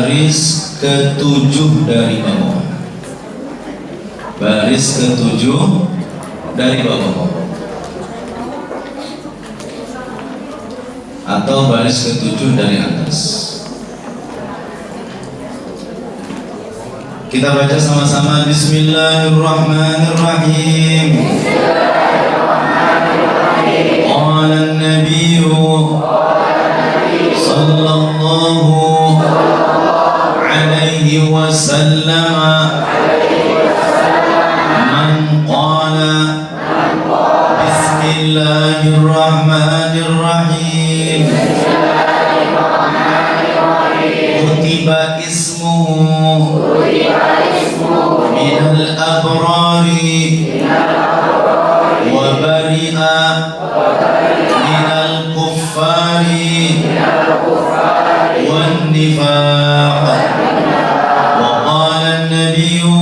baris ketujuh dari bawah. Baris ketujuh dari bawah, atau baris ketujuh dari atas. Kita baca sama-sama. Bismillahirrahmanirrahim. Qala an-nabiyyu sallallahu alaihi wasallam, man qala bismillahirrahmanirrahim kutiba ismuhu minal abrari wa bari'a minal kuffari wan nifaq. Wa qala an-nabiyyu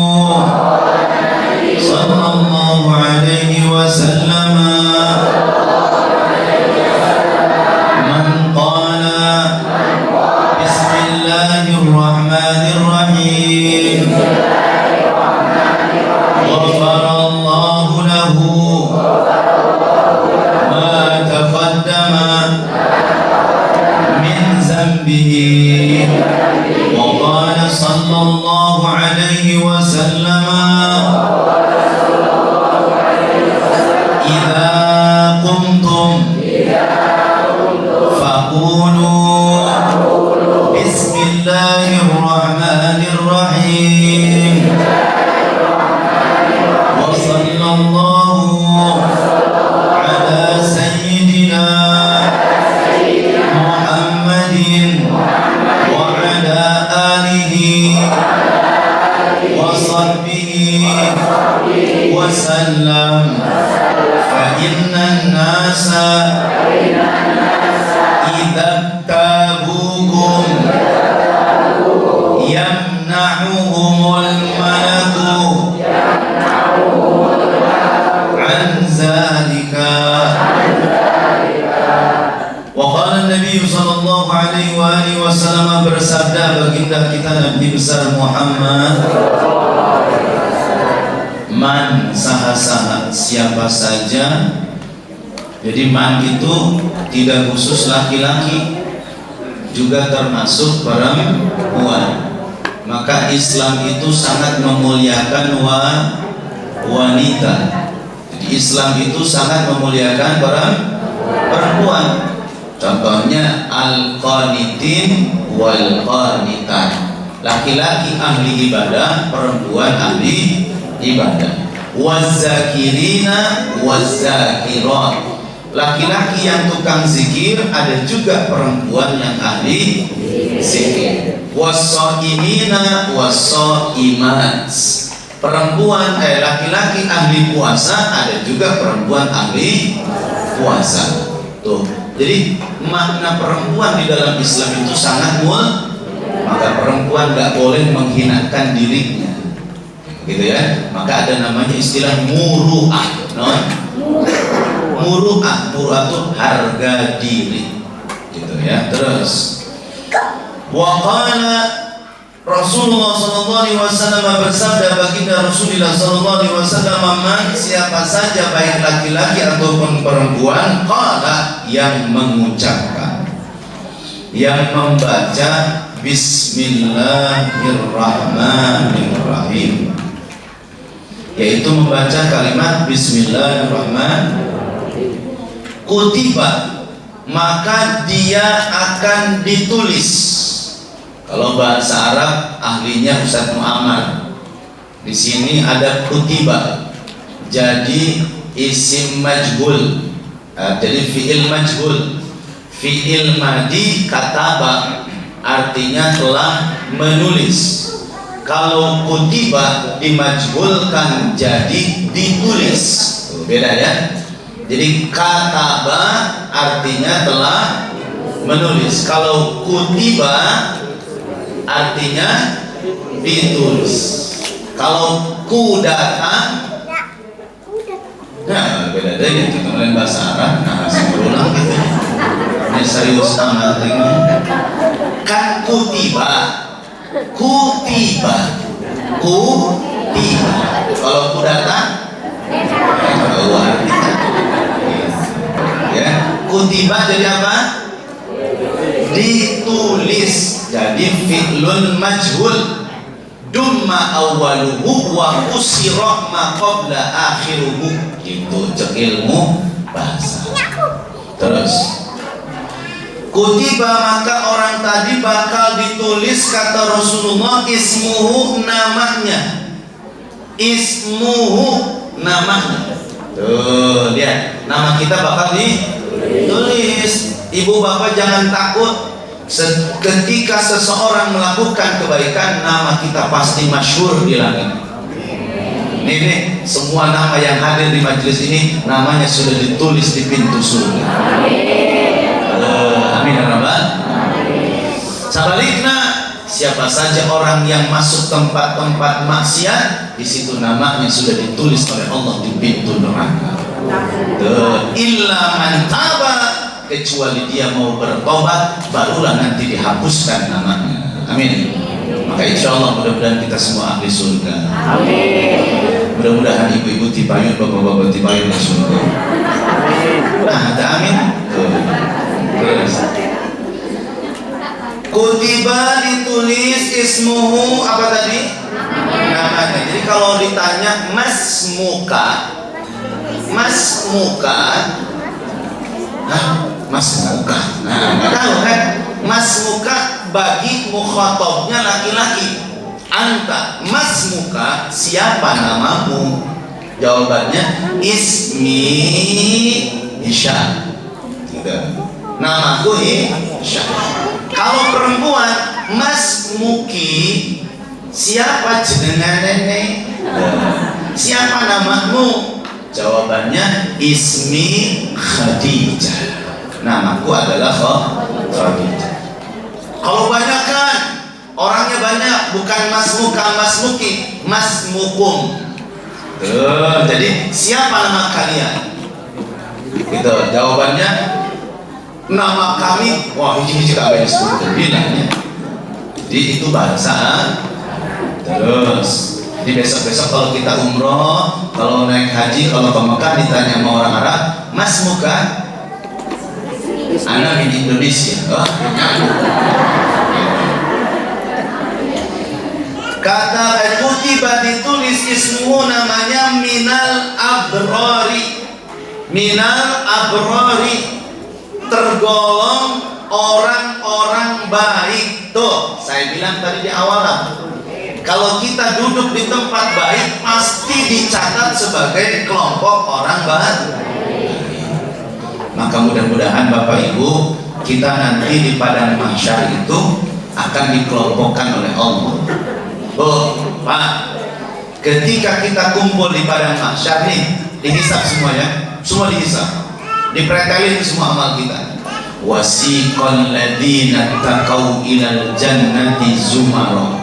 sallallahu alaihi wasallam, man qala bismillahirrahmanirrahim ghafarallahu lahu ma taqaddama min zambihi. Wa qala sallallahu alaihi wasallam, idza qumtum faqulu bismillahirrahmanirrahim wa sallallahu ala sayyidina Muhammadin wa ala alihi wa sahbihi wa sallam. Fa innan nasa idza tabukum yamna'uhumul malaku an zalika. Wa qala an-nabiy sallallahu alaihi wa alihi wasallam, bersabda baginda kita Nabi besar Muhammad, man saha-saha, siapa saja. Jadi man itu tidak khusus laki-laki, juga termasuk perempuan. Maka Islam itu sangat memuliakan wanita. Jadi Islam itu sangat memuliakan perempuan. Contohnya al-qanitin wal qanitan, laki-laki ahli ibadah, perempuan ahli ibadah. Waz-zakirina waz-zakirat, laki-laki yang tukang zikir, ada juga perempuan yang ahli zikir. Was-shaimina was-shaimat, perempuan laki-laki ahli puasa, ada juga perempuan ahli puasa. Tuh, jadi makna perempuan di dalam Islam itu sangat mulia. Maka perempuan nggak boleh menghinakan dirinya, gitu ya. Maka ada namanya istilah muru'ah, muru'ah itu harga diri, gitu ya. Terus wa qala Rasulullah sallallahu alaihi wasallam, bersabda baginda Rasulullah sallallahu alaihi wasallam, man, siapa saja baik laki-laki ataupun perempuan, qala, yang mengucapkan, yang membaca bismillahirrahmanirrahim, yaitu membaca kalimat bismillahirrahmanirrahim, kutiba, maka dia akan ditulis. Kalau bahasa Arab ahlinya Ustaz Muhammad, di sini ada kutiba, jadi isim majhul, jadi fiil majhul, fiil madi kataba, artinya telah menulis. Kalau kutiba dimajhulkan jadi ditulis, beda ya. Jadi kataba artinya telah menulis, kalau kutiba artinya ditulis. Kalau ku datang, nah beda deh, kita mulai bahasa Arab, nah berulang gitu. Ini serius amat ini. Kan kutiba, Kutiba. Kutiba. Kalau kudata, ya. Kutiba jadi apa? Ditulis. Jadi fi'lun majhul. Dumma awwaluhu wa kusira ma qabla akhiruhu. Itu cek ilmu bahasa. Terus kutiba, maka orang tadi bakal ditulis, kata Rasulullah, ismuhu, namanya. Ismuhu, namanya. Tuh, lihat, nama kita bakal ditulis. Ibu bapak jangan takut. Ketika seseorang melakukan kebaikan, nama kita pasti masyhur di langit. Ini semua nama yang hadir di majelis ini namanya sudah ditulis di pintu surga. Amin ya rabbal. Sebaliknya, siapa saja orang yang masuk tempat-tempat maksiat, di situ namanya sudah ditulis oleh Allah di pintu neraka. Illa man taba, kecuali dia mau bertobat, barulah nanti dihapuskan namanya. Amin. Maka insya Allah mudah-mudahan kita semua ahli surga. Amin. Mudah-mudahan ibu-ibu tipayun, bapak-bapak tipayun ke surga. Nah, ada amin. Terus kutiba, ditulis, ismuhu, apa tadi? Namanya. Jadi kalau ditanya mas muka, mas muka. Nah, nggak tahu kan? Mas muka bagi mukhatabnya laki-laki. Anta, mas muka, siapa namamu? Jawabannya ismi Hisham. Gitu. Namaku Hisham. Kalau perempuan, mas muki, siapa jenengan nenek? Siapa namamu? Jawabannya ismi Khadijah. Namaku adalah Khadijah. Kalau banyak kan, orangnya banyak, bukan mas muka, mas muki, mas mukum. Jadi siapa nama kalian? Gitu. Jawabannya nama kami. Wah, ini juga banyak disebutkan bilangnya. Jadi itu bahasa. Terus di besok-besok kalau kita umroh, kalau naik haji, kalau ke Mekah ditanya sama orang Arab, mas muka? Anak di Indonesia. Kata kutiba, ditulis, ismuhu, namanya minal abrari. Minal abrari, tergolong orang-orang baik. Tuh, saya bilang tadi di awal, kalau kita duduk di tempat baik, pasti dicatat sebagai kelompok orang baik. Maka mudah-mudahan Bapak Ibu, kita nanti di padang mahsyar itu akan dikelompokkan oleh Allah. Bu, Pak, ketika kita kumpul di padang mahsyar nih, dihisab semua ya, semua dihisab, dipretelin semua amal kita. Wasiqal ladzina taqaw ilal jannati zumara.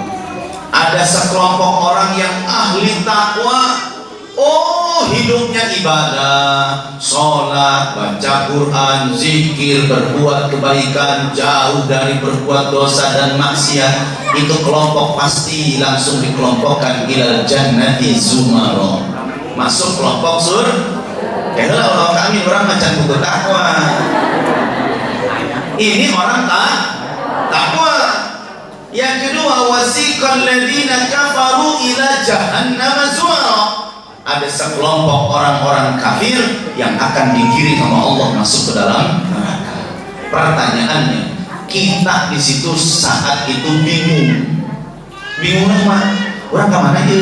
Ada sekelompok orang yang ahli takwa. Oh, hidupnya ibadah, sholat, baca Quran, zikir, berbuat kebaikan, jauh dari berbuat dosa dan maksiat. Itu kelompok pasti langsung dikelompokkan ilal jannati zumara, masuk kelompok surga. Kalau kami orang macam buku takwa, ini orang takwa. Yang kedua, wasiqal ladzina kafaru ila jahannam zumara. Ada sekelompok orang-orang kafir yang akan digiring sama Allah masuk ke dalam neraka. Pertanyaannya, kita di situ saat itu bingung. Bingungnya mah, orang ke mana aja?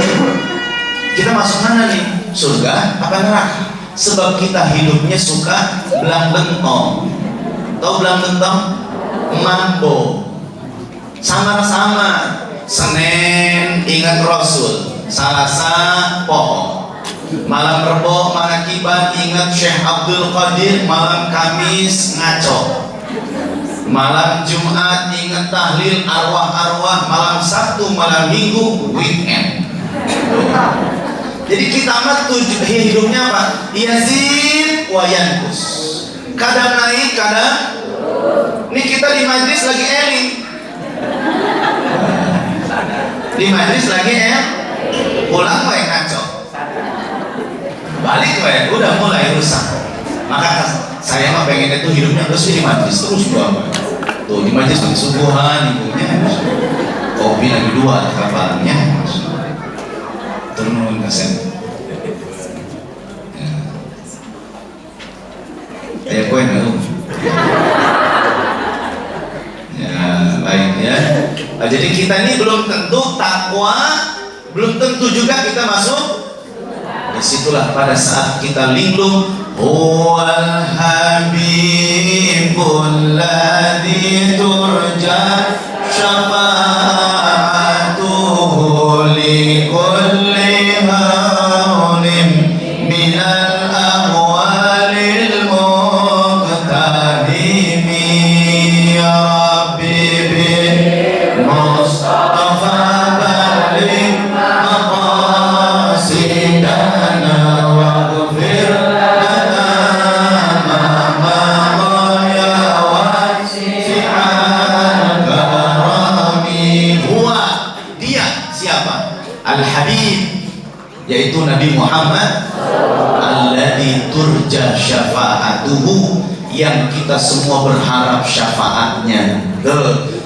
Kita masuk mana nih? Surga apa neraka? Sebab kita hidupnya suka belang bentong. Tahu belang bentong? Mambo. Sama-sama. Senin ingat Rasul, Selasa pohon, malam Rebo Manakiban ingat Syekh Abdul Qadir, malam Kamis ngaco, malam Jumat ingat tahlil arwah-arwah, malam Sabtu, malam Minggu weekend. Jadi kita mah hidupnya apa? Yazid wa yankus, kadang naik kadang. Ini kita di majlis lagi eling. Di majlis lagi ya, pulang gue ngaco, balik gue udah mulai rusak. Maka saya mah pengen itu hidupnya terus di majlis terus gua. Tuh di majlis lagi subuhan ibunya, kopi lagi dua kabarnya, turun kaset. Kayak kue dulu. Ya baik ya. Nah, jadi kita ini belum tentu takwa, belum tentu juga kita masuk. Disitulah pada saat kita linglung, huwal habibul ladzi turja syafa'atuhu li kulli haulim minal amwalil muqtadimi ya rabbi bil mustafa balik maqasidana waghfir lana ma madaya wasi'al karami. Huwa, dia siapa? Al-Habib, yaitu Nabi Muhammad, alladzi turja syafa'atuhu, yang kita semua berharap syafaatnya.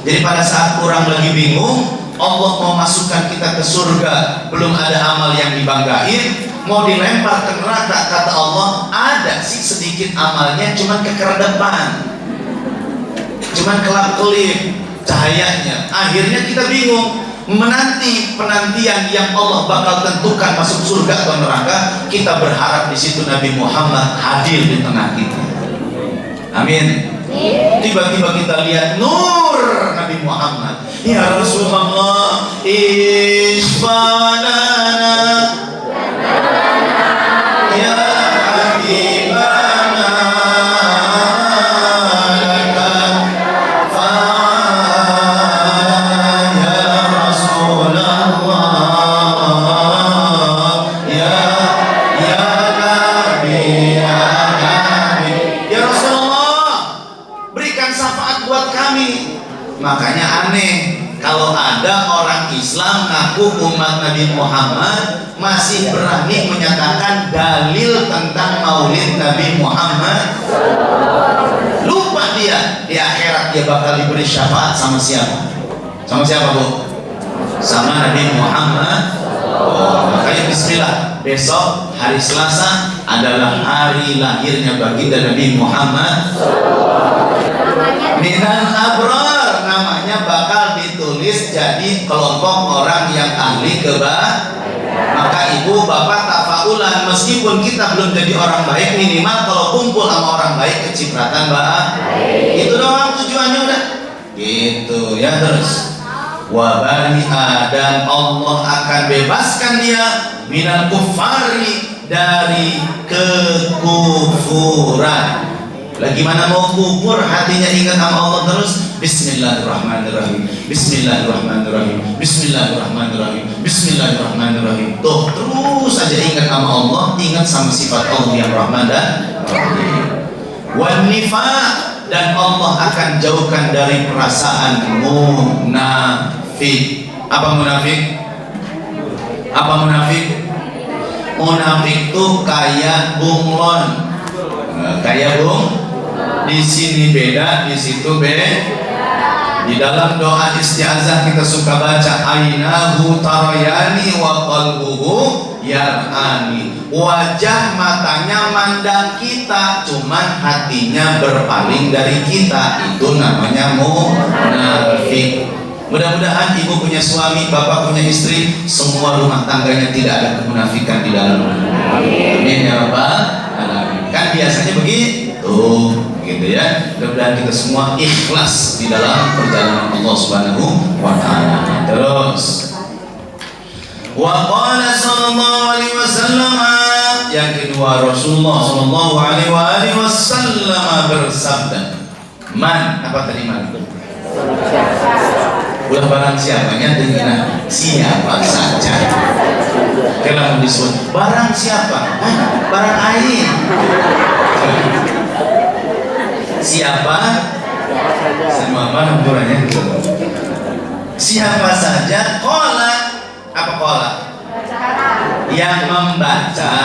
Jadi pada saat orang lagi bingung, Allah mau masukkan kita ke surga, belum ada amal yang dibanggain, mau dilempar ke neraka, kata Allah ada sih sedikit amalnya, cuman kekeredepan, cuman kelap-kelip cahayanya. Akhirnya kita bingung, menanti penantian yang Allah bakal tentukan masuk surga atau neraka. Kita berharap di situ Nabi Muhammad hadir di tengah kita. Amin. Tiba-tiba kita lihat nur Nabi Muhammad. Ya Rasulullah, isfanana ya habibana laka fa'ala ya Rasulullah ya Nabi ya Rasulullah, berikan syafaat buat kami. Makanya aneh kalau ada orang Islam ngaku umat Nabi Muhammad masih berani menyatakan dalil tentang maulid Nabi Muhammad. Lupa dia di akhirat dia bakal diberi syafaat sama siapa? Sama siapa, Bu? Sama Nabi Muhammad. Oh, makanya bismillah, besok hari Selasa adalah hari lahirnya baginda Nabi Muhammad. Minal abrar, namanya bakal ditulis jadi kelompok orang yang ahli kebaikan. Maka ibu bapak tafaulan, meskipun kita belum jadi orang baik, minimal kalau kumpul sama orang baik kecipratan baik. Itu doang tujuannya udah. Gitu ya. Terus wa bani Adam, Allah akan bebaskan dia minal kufari, dari kekufuran. Lagi mana mau kufur, hatinya ingat sama Allah terus. Bismillahirrahmanirrahim, Bismillahirrahmanirrahim, Bismillahirrahmanirrahim, Bismillahirrahmanirrahim. Tuh terus aja ingat sama Allah, ingat sama sifat Allah yang Rahman dan Rahim. Wan nifaq, dan Allah akan jauhkan dari perasaan munafik. Apa munafik? Apa munafik? Munafik tuh kayak bunglon, kayak bung. Di sini beda, di situ beda. Di dalam doa isti'azah kita suka baca ainahu tarayani wa qalbuhu yar'ani. Wajah matanya mandang kita, cuman hatinya berpaling dari kita. Itu namanya munafik. Mudah-mudahan ibu punya suami, bapak punya istri, semua rumah tangganya tidak ada kemunafikan di dalam. Amin ya rabbal alamin. Kan biasanya begitu, gitu ya. Mudah-mudahan kita semua ikhlas di dalam perjalanan Allah Subhanahu wa taala. Terus wa qala sallallahu alaihi wasallam, yang kedua Rasulullah sallallahu alaihi wasallam bersabda, man, apa tadi man? Ulah barang siapanya dengan siapa saja. Kalau disebut barang siapa? Barang air. Siapa? Semua apa namanya? Siapa saja qala, apa qala? Yang membaca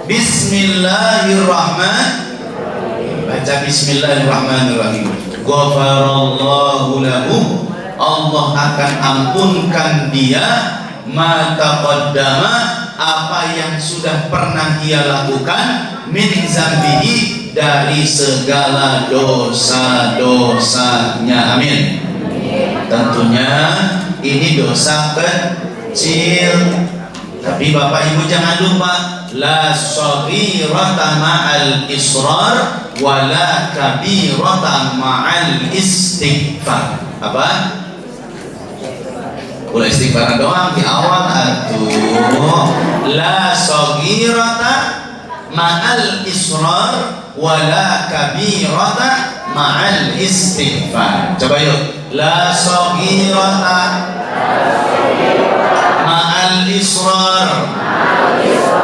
Bismillahirrahmanirrahim, baca Bismillahirrahmanirrahim, ghafarallahu lahu, Allah akan ampunkan dia ma taqaddama, apa yang sudah pernah ia lakukan, min zambihi, dari segala dosa-dosanya. Amin. Tentunya ini dosa kecil, tapi Bapak Ibu jangan lupa, la shaghirata ma'al israr wa la kabirata ma'al istighfar. Apa? Boleh istighfar doang di awal atuh. La shaghirata ma'al israr wa la kabirata ma'al istighfar. Coba yuk. La shaghirata ma'al israr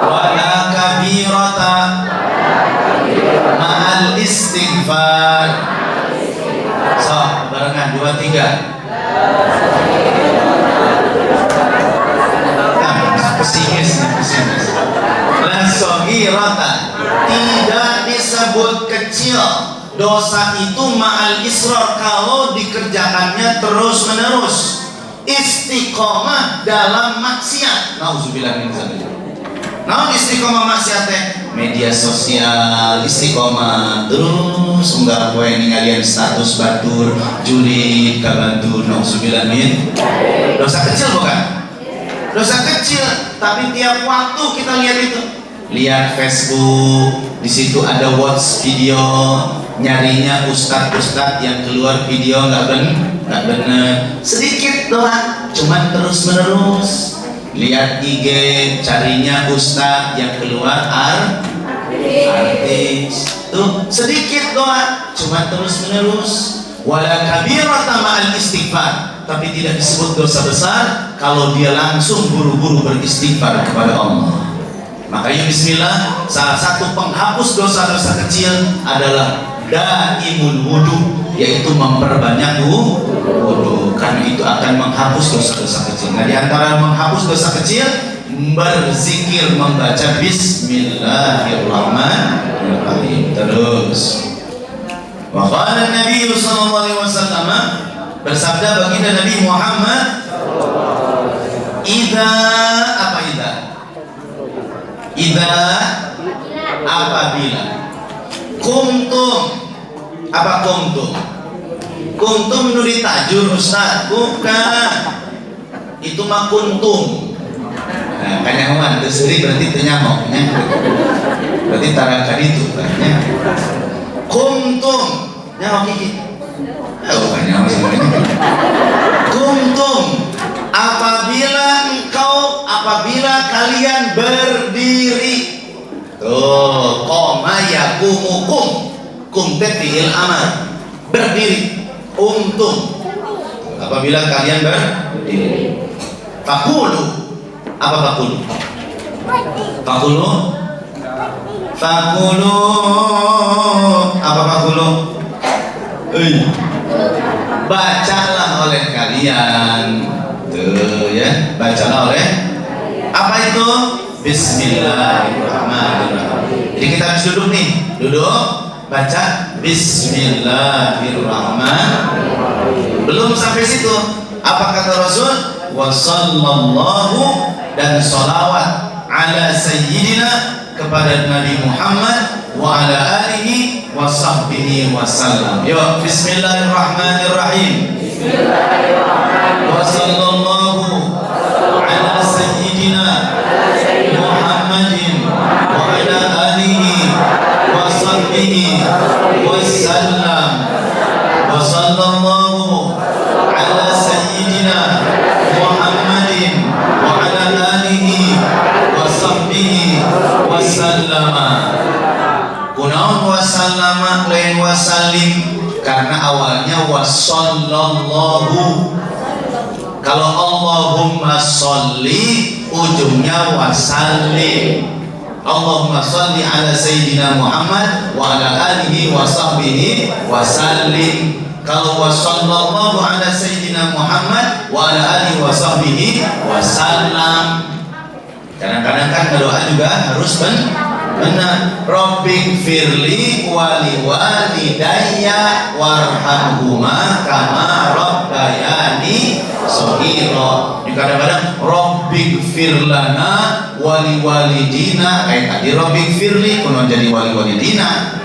wa la kabirata ma'al istighfar. So, barengan 2 3. Pesimis. La shaghirata, tidak disebut kecil dosa itu ma'al israr, kalau dikerjakannya terus menerus, istiqomah dalam maksiat. Nauzubillah min dzalik. Nah, istiqomah maksiat teh media sosial, istiqomah terus unggah poe ningalian status batur, julid, kabantur. Nauzubillah min. Dosa kecil bukan? Dosa kecil, tapi tiap waktu kita lihat itu, lihat Facebook, di situ ada watch video, nyarinya ustadz yang keluar video nggak bener, sedikit doang, cuman terus menerus. Lihat IG, carinya ustadz yang keluar artis, tuh sedikit doang, cuman terus menerus. Wala kabirata ma'al istighfar, tapi tidak disebut dosa besar kalau dia langsung buru-buru beristighfar kepada Allah. Makanya bismillah, salah satu penghapus dosa-dosa kecil adalah daimul wudu, yaitu memperbanyak wudu, karena itu akan menghapus dosa-dosa kecil. Nah, di antara menghapus dosa kecil, berzikir, membaca Bismillahirrahmanirrahim. Terus wa qala Nabi sallallahu alaihi wasallam, bersabda baginda Nabi Muhammad, idza apabila kuntum nuri tajur Ustaz, bukan, itu mah kuntum. Nah, kanyawan itu sendiri berarti tenyamoknya, berarti tarakan itu banyak. Kuntum nyamok iki, kanyawan semuanya. Kuntum, apabila kalian berdiri, tuh koma yakumukum, kum fi'il amar, berdiri, apabila kalian berdiri. Fakulu, apa fakulu? Apa fakulu? Bacalah oleh kalian, tuh ya, bacalah oleh apa itu? Bismillahirrahmanirrahim. Jadi kita harus duduk nih, baca Bismillahirrahmanirrahim. Belum sampai situ, apa kata Rasul? Wa sallallahu, dan sholawat ala sayyidina, kepada Nabi Muhammad, wa ala alihi wa sahbihi wa sallam. Yuk, Bismillahirrahmanirrahim. Wa sallallahu ala sayyidina Muhammadin wa ala alihi wa sahbihi wa sallam. Wa sallallahu ala sayyidina Muhammadin wa ala alihi wa sahbihi wa sallama. Kunaun wa sallama lain wa sallim, karena awalnya wa sallallahu. Kalau Allahumma sholli, ujungnya wa sallim. Allahumma sholli ala sayyidina Muhammad wa ala alihi wa sahbihi wa sallim. Kalau wassallallahu ala sayyidina Muhammad wa ala alihi wa sahbihi wasallam. Kadang-kadang kan berdoa juga harus benar. Rabbik firli wali walidayya warhamhuma kama rabbayani shaghira. Di kadang-kadang Rabbik firlana wali walidina, kayak tadi Rabbik firli kuno jadi wali walidina.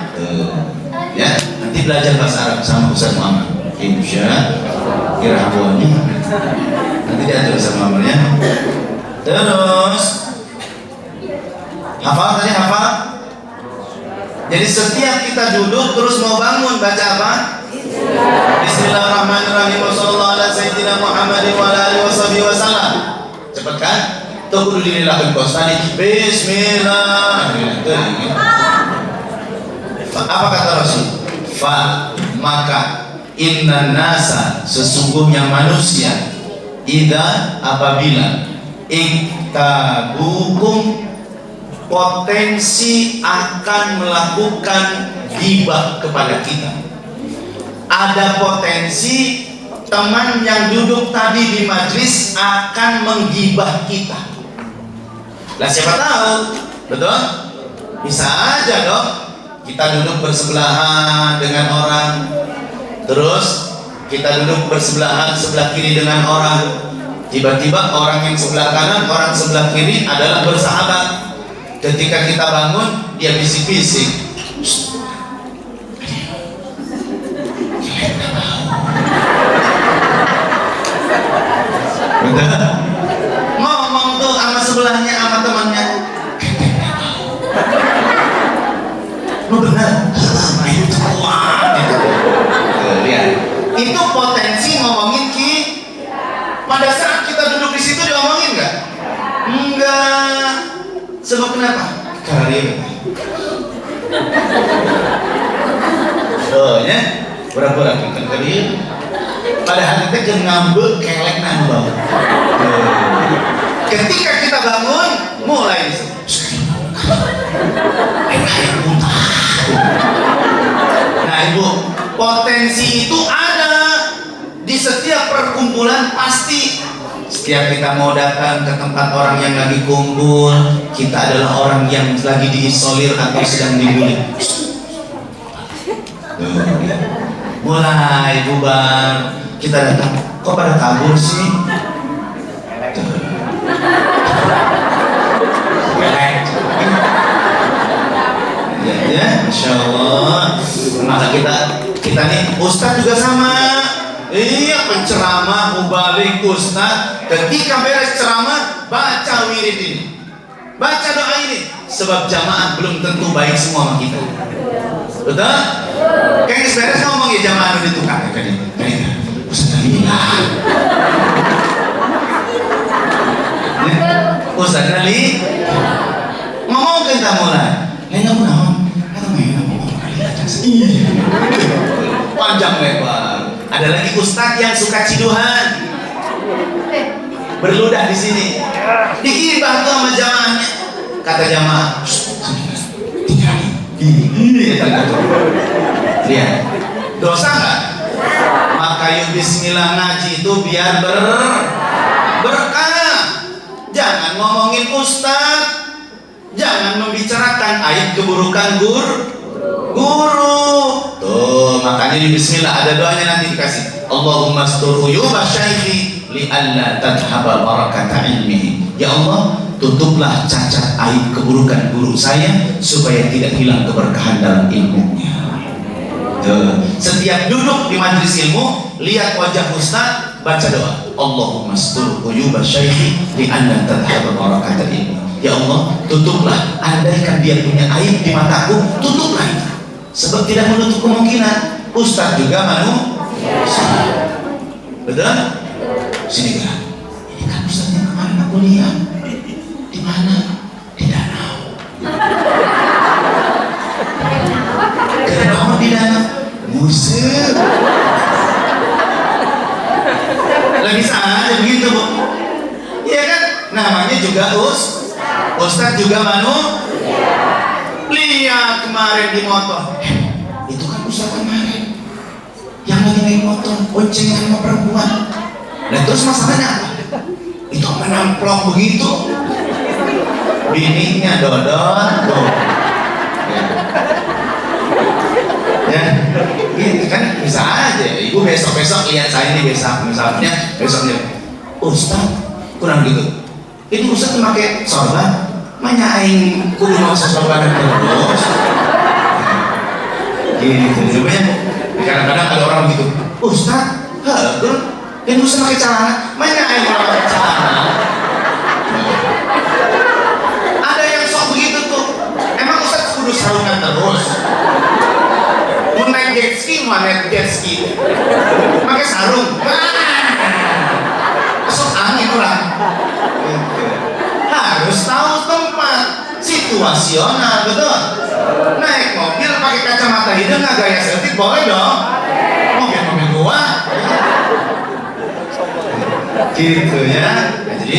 Ya, nanti belajar bahasa Arab sama Ustaz Muhammad. Insya Allah. Nanti diajar sama Muhammadnya. Terus hafal tadi, hafal. Jadi setiap kita duduk terus mau bangun baca apa? Bismillahirrahmanirrahim. Wassallallahu ala sayyidina Muhammadin wa ala alihi wasallam. Cepat kan? Tuh kudu dililahin kostani. Bismillah. Apa kata Rasul? Fa maka inna nasa, sesungguhnya manusia, idza apabila iktabukum, potensi akan melakukan ghibah kepada kita. Ada potensi teman yang duduk tadi di majlis akan menggibah kita. Lah siapa tahu, betul? Bisa aja dong. Kita duduk bersebelahan dengan orang, terus kita duduk bersebelahan sebelah kiri dengan orang. Tiba-tiba orang yang sebelah kanan, orang sebelah kiri adalah bersahabat. Ketika kita bangun, dia bisik-bisik. Ngomong tuh sama sebelahnya, sama temannya. Lu benar, itu kuat. Lihat, itu potensi ngomongin ki. Pada saat kita duduk di situ diomongin nggak? Enggak. Sebab kenapa? Karena dia. Oh ya, pura-pura kita kali. Padahal kita jangan ngambil kelek nambah. Ketika kita bangun, mulai. Nah ibu, potensi itu ada di setiap perkumpulan. Pasti setiap kita mau datang ke tempat orang yang lagi kumpul, kita adalah orang yang lagi diisolir atau sedang dibully. Mulai bubar, kita datang, kok pada kabur sih? Ya, Masya Allah. Maka kita nih Ustadz juga sama. Iya, penceramah, mubalik, Ustadz. Ketika beres ceramah, baca wirid ini, baca doa ini. Sebab jamaah belum tentu baik semua sama kita. Betul? Kayak beres ngomong ya jamaah itu kan. Ustadz bilang. Ustadz Ali ngomong kita mulai. Panjang lebar. Ada lagi ustadz yang suka ciduhan, berludah di sini, digibah tuh sama jamaahnya. Kata jamaah, lihat, dosa nggak? Maka yuk bismillah ngaji itu biar berkah. Jangan ngomongin ustadz, jangan membicarakan aib keburukan guru. Tuh, makanya di bismillah ada doanya nanti dikasih. Allahumma astur uyuba syaikhi li'alla tadhhaba barakata ilmihi. Ya Allah, tutuplah cacat aib keburukan guru saya supaya tidak hilang keberkahan dalam ilmunya. Tuh, setiap duduk di majelis ilmu, lihat wajah ustaz, baca doa. Allahumma astur uyuba syaikhi li'alla tadhhaba barakata ilmihi. Ya Allah, tutuplah, andaikan dia punya aib di mataku, tutuplah itu. Sebab tidak menutup kemungkinan ustaz juga manusia. Betul? Sini kan. Ini kan ustaz yang kemarin aku lihat. Di mana? Di danau. Kenapa di danau? Musuh. Lagi saja begitu, Bu. Iya kan? Namanya juga ustaz juga manusia. Lihat kemarin di motor, itu kan ustaz kemarin yang lagi naik motor, boncengan sama perempuan. Dan terus masalahnya apa? Itu menamplok begitu. Bininya dodon tuh. Ya, gitu kan bisa aja. Ibu besok-besok lihat saya ini misalnya besoknya, Ustaz kurang gitu. Ini Ustaz pakai sorban, mana aing kudu maksud sorban terus. Gitu sebenarnya. Kadang-kadang ada orang begitu, Ustaz, dan Ustaz pakai celana, mana aing pakai celana. Ada yang sok begitu tuh. Emang Ustaz kudu sarungan terus. Naik jet ski, mana jet ski pakai sarung, masuk angin orang. Harus tahu tempat, situasional, betul. Naik mobil pakai kacamata hidung nggak gaya selfie boleh dong. Mobil gua gitu ya. Nah, jadi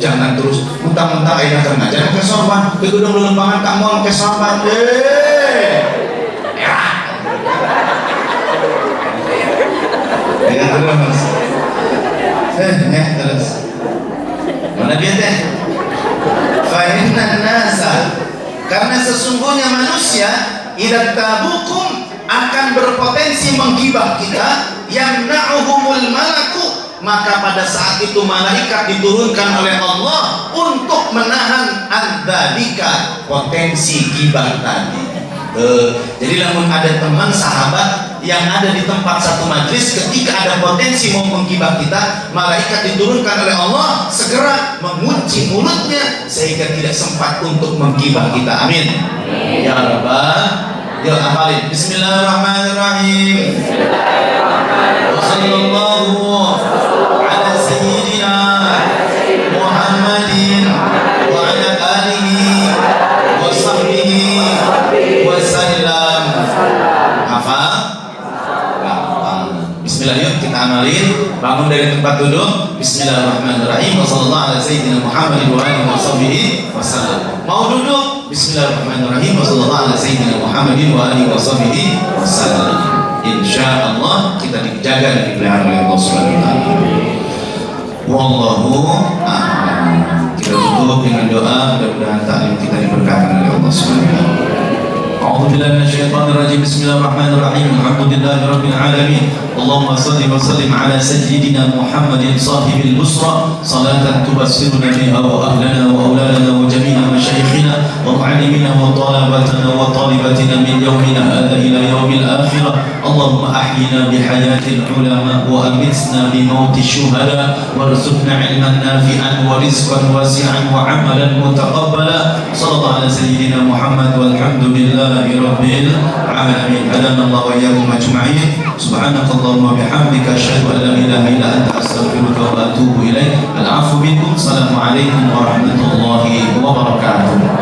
jangan terus mentang-mentang ayo ngajar pakai sorban, ke gedung lembangan kamu pakai sorban. Ya terus, terus. Mana dia teh? Fa'inna nasa, karena sesungguhnya manusia idza tabukum akan berpotensi menggibah kita, yang na'uhumul malaku, maka pada saat itu malaikat diturunkan oleh Allah untuk menahan adzalika, potensi gibah tadi. Jadi namun ada teman sahabat yang ada di tempat satu majlis, ketika ada potensi mau menggibah kita, malaikat diturunkan oleh Allah segera mengunci mulutnya sehingga tidak sempat untuk menggibah kita. Amin. Ya Rabbal. Yuk hafalin. Bismillahirrahmanirrahim. Wassallallahu ala sayyidina Muhammadin wa ala alihi wa sahbihi wa sallam. Hafal? Bismillah, yuk kita amalin. Bangun dari tempat duduk. Bismillahirrahmanirrahim. Wassallallahu ala sayyidina Muhammadin wa alihi wa sahbihi wa sallam. Mau duduk? Bismillahirrahmanirrahim. Wassallallahu ala sayyidina Muhammadin wa alihi wa sahbihi wa sallam. Insyaallah kita dijaga dan dipelihara oleh Allah Subhanahu wa taala. Wallahu a'lam. Kita tutup dengan doa, mudah-mudahan taklim kita diberkati oleh Allah Subhanahu wa taala. أعوذ بالله من الشيطان الرجيم بسم الله الرحمن الرحيم الحمد لله رب العالمين اللهم صل وسلم على سيدنا محمد صاحب البشرى صلاة تبصرنا بها وأهلنا وأولادنا وجميع مشايخنا ومعلمينا وطلبتنا وطالباتنا من يومنا هذا إلى يوم الآخرة اللهم أحينا بحياة العلماء وأمتنا بموت الشهداء وارزقنا علما نافعا ورزقا واسعا وعملا متقبلا صلى الله على سيدنا محمد والحمد لله رب العالمين. هدانا الله وإياكم أجمعين. سبحانك اللهم وبحمدك أشهد أن لا إله إلا أنت أستغفرك وأتوب إليك. العفو منكم. السلام عليكم ورحمة الله وبركاته.